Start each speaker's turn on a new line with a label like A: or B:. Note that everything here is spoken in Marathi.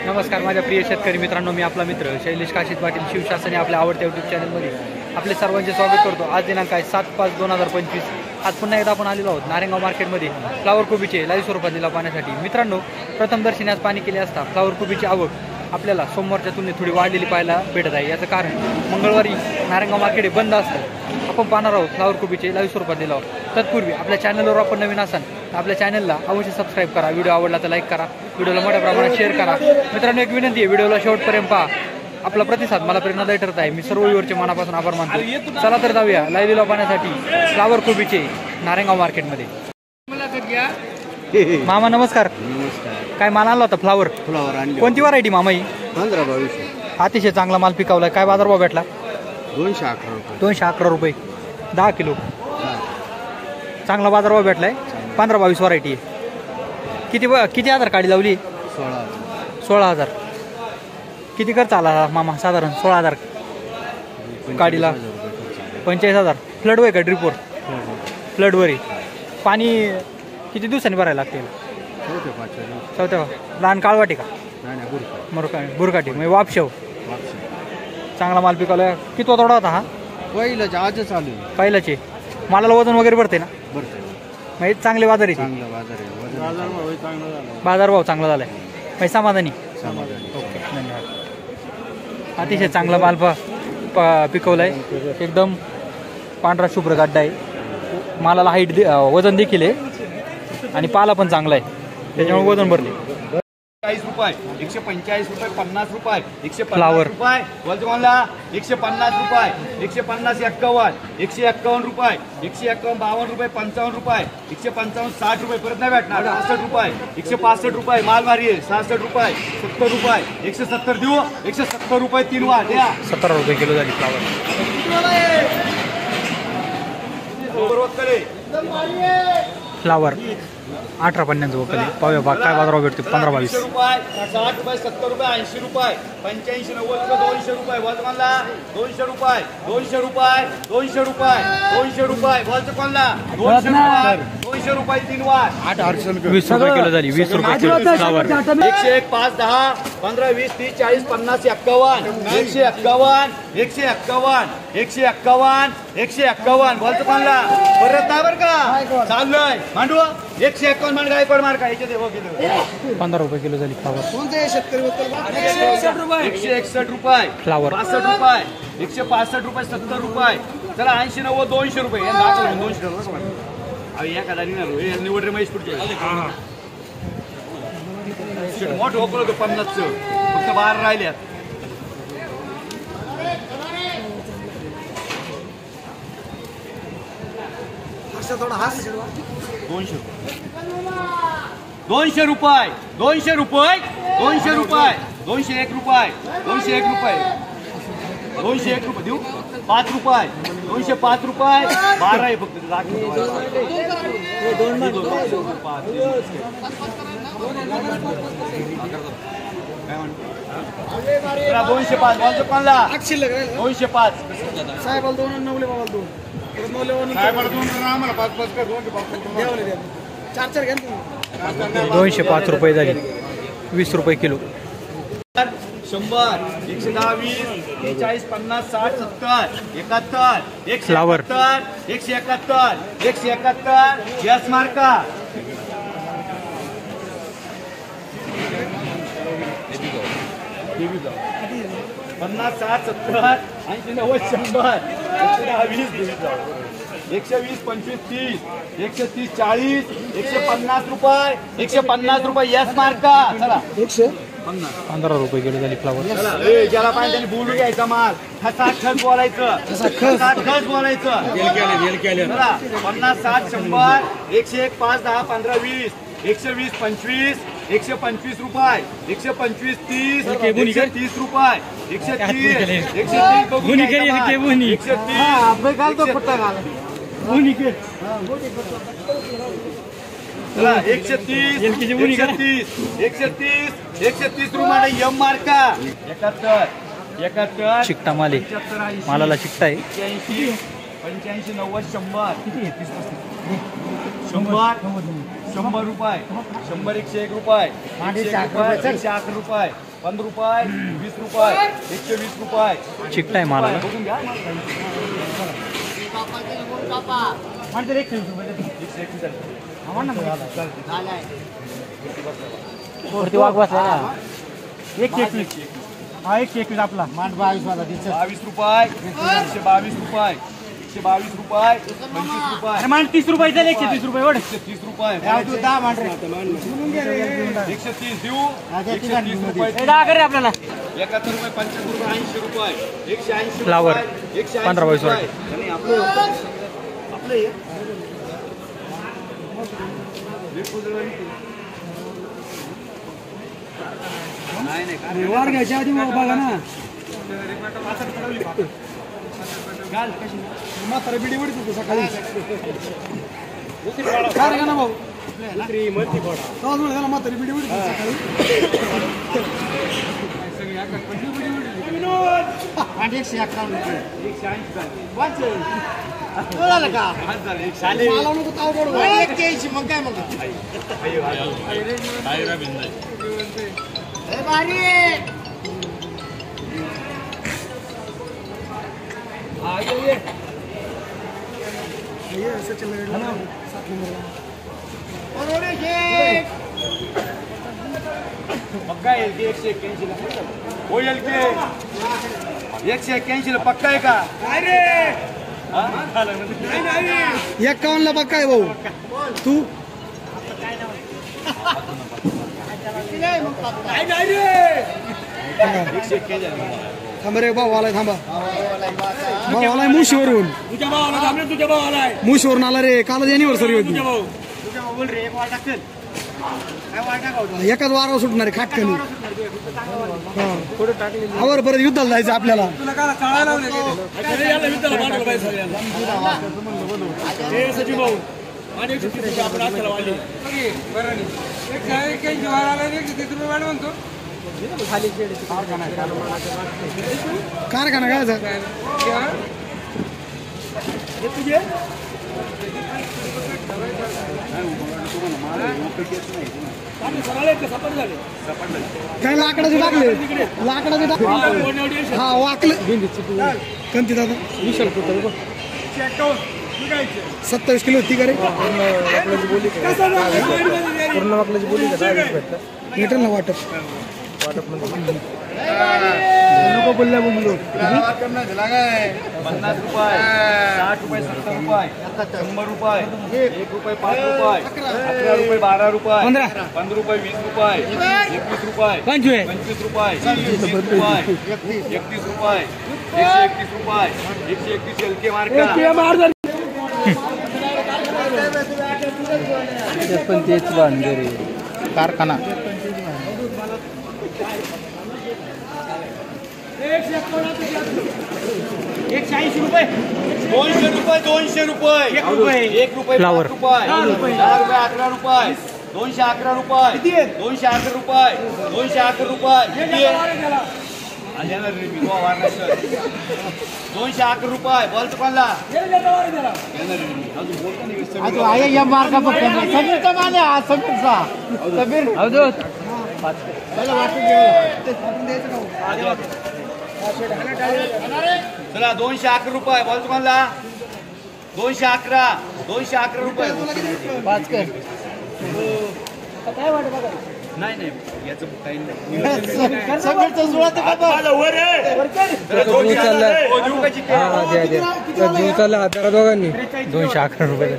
A: नमस्कार माझ्या प्रिय शेतकरी मित्रांनो, मी आपला मित्र शैलेश काशीद पाटील शिवशासनी आपल्या आवडत्या यूट्यूब चॅनलमध्ये आपले सर्वांचे स्वागत करतो। आज दिनांक आहे 7/5/2025। आज पुन्हा एकदा आपण आलेलो आहोत नारेगाव मार्केटमध्ये फ्लावर कोबीचे लाईव्ह स्वरूपात लिलाव पाहण्यासाठी। मित्रांनो, प्रथम दर्शनी आज पाणी केले असता फ्लावर कोबीची आवक आपल्याला सोमवारच्या तुलनेत थोडी वाढलेली पाहायला भेटत आहे। याचं कारण मंगळवारी नारेगाव मार्केट बंद असतं। आपण पाहणार आहोत फ्लावर कोबीचे लाईव्ह स्वरूपात लिलाव। तत्पूर्वी आपल्या चॅनलवर आपण नवीन असाल तर आपल्या चॅनलला अवश्य सबस्क्राईब करा, व्हिडिओ आवडला तर लाईक करा, व्हिडिओला मोठ्या प्रमाणात शेअर करा। मित्रांनो, एक विनंती आहे, व्हिडिओला शेवटपर्यंत पहा। आपला प्रतिसाद मला प्रेरणादायी ठरत आहे। मी सर्व व्ह्यूअरचे मनापासून आभार मानतो। चला तर जाऊया लाईव्ह लिलाव पाहण्यासाठी फ्लावर कोबीचे नारेगाव मार्केटमध्ये। मामा नमस्कार। काय माल आणला होता? फ्लावर
B: आणली।
A: कोणती व्हरायटी मामा ही?
B: 15-22।
A: अतिशय चांगला माल पिकवलाय। काय बाजारभाव भेटला?
B: 211 रुपये।
A: 211 रुपये 10 किलो। चांगला बाजारभाव भेटलाय। 15-22 व्हरायटी आहे। किती आधार काढी लावली? 16,000। किती खर्च आला मामा साधारण? 16,000 काढीला 45,000। फ्लडवर का ड्रिपवर? फ्लडवर आहे। पाणी किती दिवसांनी भरायला लागते? चौथ्या लहान काळवाटी का? बुरकाटी म्हणजे वापशेव। चांगला माल पिकवला। किती तोडा होता हा?
B: पहिलाच आज चालू आहे।
A: पहिल्याचे मालाला वजन वगैरे भरते ना?
B: भरते
A: म्हणजे चांगले बाजार आहे।
B: चांगला बाजार आहे।
A: बाजारभाव चांगला झालाय म्हणजे समाधानी। ओके, धन्यवाद। अतिशय चांगला माल पिकवलाय। एकदम पांढरा शुभ्र गड्डा आहे। मालाला हाईट वजन देखील आहे आणि पाला पण चांगला आहे, त्याच्यामुळे वजन भरले।
B: 40 रुपये 145 रुपये 50 रुपये 150
A: फ्लावर
B: रुपये वजमानला 150 रुपये 150 51 151 रुपये 151 52 रुपये 55 रुपये 155 60 रुपये परत नाही भेटणार। 65 रुपये 165 रुपये माल भारी आहे। 66 रुपये 70 रुपये 170 देऊ 170 रुपये 3 वाट द्या।
A: 17 रुपये किलो झाली फ्लावर। 18 पन्न्यांचं वकल पाहूया काय बाजारावर भेटतो? 15-22
B: रुपये 60 रुपये 70 रुपये 80 रुपये 85 90 रुपये 200 रुपये वजमानला 200 रुपये 200 रुपये 200 रुपये 200 रुपये वजमानला 200 रुपये 3 वाट
A: 20 रुपये किलो झाली। 20 रुपये किलो फ्लावर।
B: 101 5 10 15 20 30 40 50 51 151 151 151 151 वजमानला परत नाही बरं का? चाललंय मांडू 151 मान गायकवाड मार का याच्यात
A: 15 रुपये किलो झाली फ्लावर।
B: 161 रुपये
A: फ्लावर।
B: 65 रुपये 165 रुपये 70 रुपये चला 80 90 200 रुपये 200 एखादा निवड रे महेश पुढचे मोठं ओकल होतं 50चं फक्त 12 राहिल्यात। थोडा हास 200 रुपये 200 रुपये 200 रुपये 201 रुपये 201 रुपये 201 रुपये देऊ 5 रुपये 205 रुपये 12 आहे फक्त 205 205 साहेब 2 नवले बाबा 2
A: 205 रुपये झाली। 20 रुपये किलो।
B: 100 110 20 40 50 60 70 71
A: फ्लावर।
B: 171 171 यस मार्का 50 60 70 80 90 100 120 25 30 130 40 150 रुपये 150 रुपये यस मार्का चला
A: 15 रुपये किलो झाली फ्लावर।
B: ज्याला पाहिजे त्यांनी बोलू घ्यायचा माल खस बोलायचं खस बोलायचं 50 60 100 101 5 10 15 20 120 25 125 रुपये 125 30 130 रुपये 130 130 रुपये यम मार्का 71
A: चिकटा माल मालाला चिकटा आहे।
B: 85 90 100 किती 100 100 रुपये 100 101 रुपये 111 रुपये 15 रुपये 20 रुपये 120 रुपये
A: चिकटा आहे मला
B: बघून घ्या
A: वरती वाघ बसला ना
B: 121
C: हा 121 आपला मांड 22 वाला
B: 22 रुपये 122 रुपये 122 रुपये 25 रुपये
C: अरे मांड 30 रुपये झाले 130 रुपये ओढ
B: 130 रुपये
C: तू 10 मांड रे
B: 130 देऊ 130 रुपये
C: ए 10 कर रे आपल्याला
B: 71 रुपये 75 रुपये 80 रुपये 180
A: फ्लावर,
B: रुपये
A: 15-22
B: रुपये आणि आपलं नाही
C: व्यवहार घ्यायच्या आधी बघा ना म्हातारा बिडी उडत होतो सकाळी काय का ना भाऊ म्हातारी बिडी उडत होती सकाळी मग काय मग
B: पक्का आहे 181 ला होईल की 181 ला पक्का आहे का काय रे
C: 51 ला पक्का आहे भाऊ तू थांबा रे भाऊ आलाय थांबा भाऊ आलाय मुशीवरून
B: तुझ्या भावाला थांबले तुझ्या भावाला
C: मुशीवरून आला रे कालच अॅनिव्हर्सरी होती
B: तुझ्या भाऊ बोल रे एक वाट टाकतील काय वाट टाकावं
C: एकाच वारावर सुटणार आहे खाटकनी आवर परत युद्धाला जायचं आपल्याला
B: सचिव भाऊ आणि आपण आजकाल वाढली
C: कारखाना काय
B: तुझे
C: काय लाकडाचे टाकले लाकडाचे टाकले हा वाकले कोणती दादा 27 किलो होती का रे पूर्ण वाकल्याची बोली भेटेल ना वाटप नको बोलल्या बोललो
B: 50 रुपये 60 रुपये 70 रुपये 100 रुपये 1 रुपये 5 रुपये 11 रुपये 12 रुपये 15 रुपये 20 रुपये 21 रुपये 25 रुपये 30 रुपये 31 रुपये 131 रुपये 131 एलके मार्का
A: पण तेच बांधरे कारखाना
B: 180 रुपये 200 रुपये 200 रुपये 1 रुपये
A: फ्लावर
B: 10 रुपये 11 रुपये 211 रुपये 211 रुपये 211 रुपये 211 रुपये बोल दुकानला
C: मार्का समीरचा माने हा समीरचा समीर
B: चला 211 रुपये बोल दुकानला 211 रुपये
C: 5 कर
B: नाही नाही याचं काही नाही
C: समीरचा जुळा
A: दोघांनी 211 रुपये